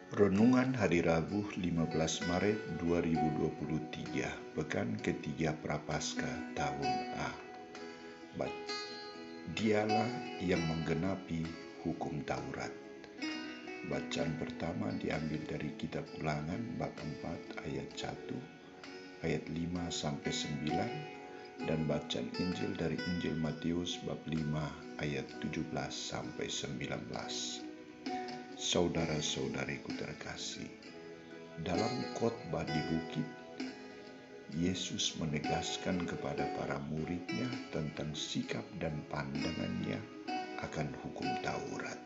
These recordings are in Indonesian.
Renungan Hari Rabu 15 Maret 2023, Pekan ketiga Prapaskah tahun A. Dialah yang menggenapi hukum Taurat. Bacaan pertama diambil dari kitab Ulangan bab 4 ayat 1, ayat 5 sampai 9, dan bacaan Injil dari Injil Matius bab 5 ayat 17 sampai 19. Saudara-saudariku terkasih, dalam khotbah di bukit, Yesus menegaskan kepada para muridnya tentang sikap dan pandangannya akan hukum Taurat.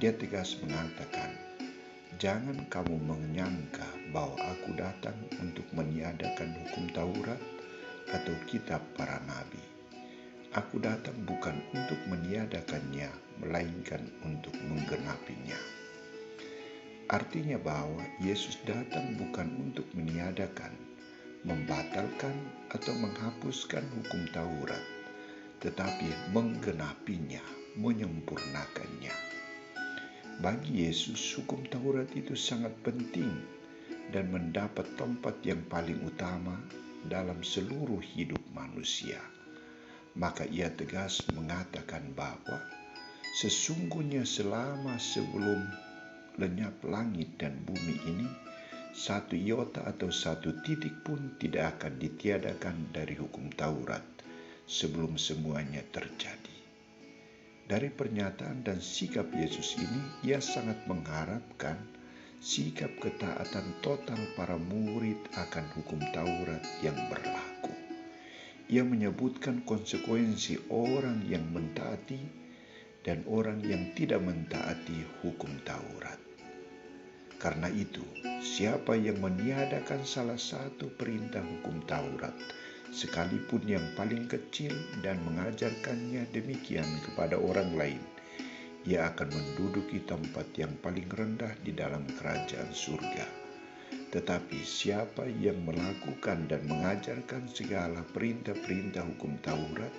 Dia tegas mengatakan, "Jangan kamu menyangka bahwa aku datang untuk meniadakan hukum Taurat atau kitab para nabi. Aku datang bukan untuk meniadakannya, melainkan untuk menggenapinya." Artinya bahwa Yesus datang bukan untuk meniadakan, membatalkan, atau menghapuskan hukum Taurat, tetapi menggenapinya, menyempurnakannya. Bagi Yesus, hukum Taurat itu sangat penting dan mendapat tempat yang paling utama dalam seluruh hidup manusia. Maka ia tegas mengatakan bahwa sesungguhnya selama sebelum lenyap langit dan bumi ini, satu iota atau satu titik pun tidak akan ditiadakan dari hukum Taurat sebelum semuanya terjadi. Dari pernyataan dan sikap Yesus ini, ia sangat mengharapkan sikap ketaatan total para murid akan hukum Taurat yang berlaku. Ia menyebutkan konsekuensi orang yang mentaati dan orang yang tidak mentaati hukum Taurat. Karena itu, siapa yang meniadakan salah satu perintah hukum Taurat, sekalipun yang paling kecil, dan mengajarkannya demikian kepada orang lain, ia akan menduduki tempat yang paling rendah di dalam kerajaan surga. Tetapi siapa yang melakukan dan mengajarkan segala perintah-perintah hukum Taurat,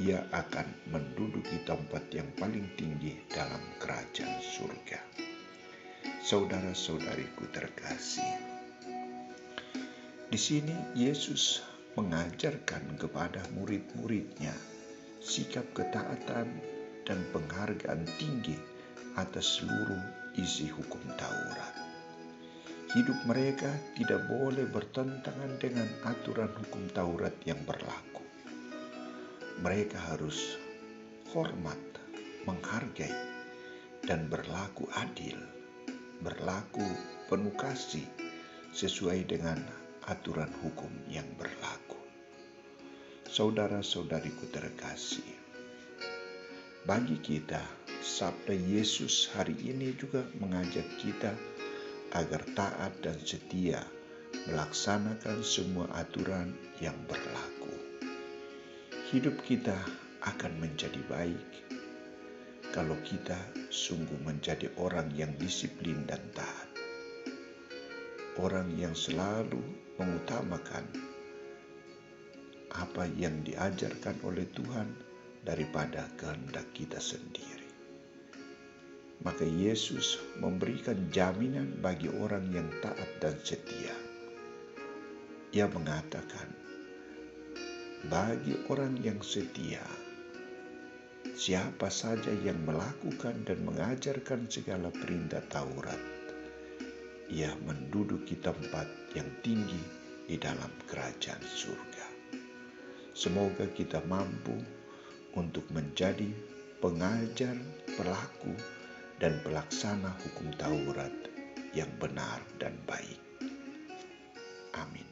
ia akan menduduki tempat yang paling tinggi dalam kerajaan surga. Saudara-saudariku terkasih, di sini Yesus mengajarkan kepada murid-muridnya sikap ketaatan dan penghargaan tinggi atas seluruh isi hukum Taurat. Hidup mereka tidak boleh bertentangan dengan aturan hukum Taurat yang berlaku. Mereka harus hormat, menghargai, dan berlaku adil, berlaku penuh kasih sesuai dengan aturan hukum yang berlaku. Saudara-saudariku terkasih, bagi kita, sabda Yesus hari ini juga mengajak kita agar taat dan setia melaksanakan semua aturan yang berlaku. Hidup kita akan menjadi baik kalau kita sungguh menjadi orang yang disiplin dan taat. Orang yang selalu mengutamakan apa yang diajarkan oleh Tuhan daripada kehendak kita sendiri. Maka Yesus memberikan jaminan bagi orang yang taat dan setia. Ia mengatakan, bagi orang yang setia, siapa saja yang melakukan dan mengajarkan segala perintah Taurat, ia menduduki tempat yang tinggi di dalam kerajaan surga. Semoga kita mampu untuk menjadi pengajar, pelaku, dan pelaksana hukum Taurat yang benar dan baik. Amin.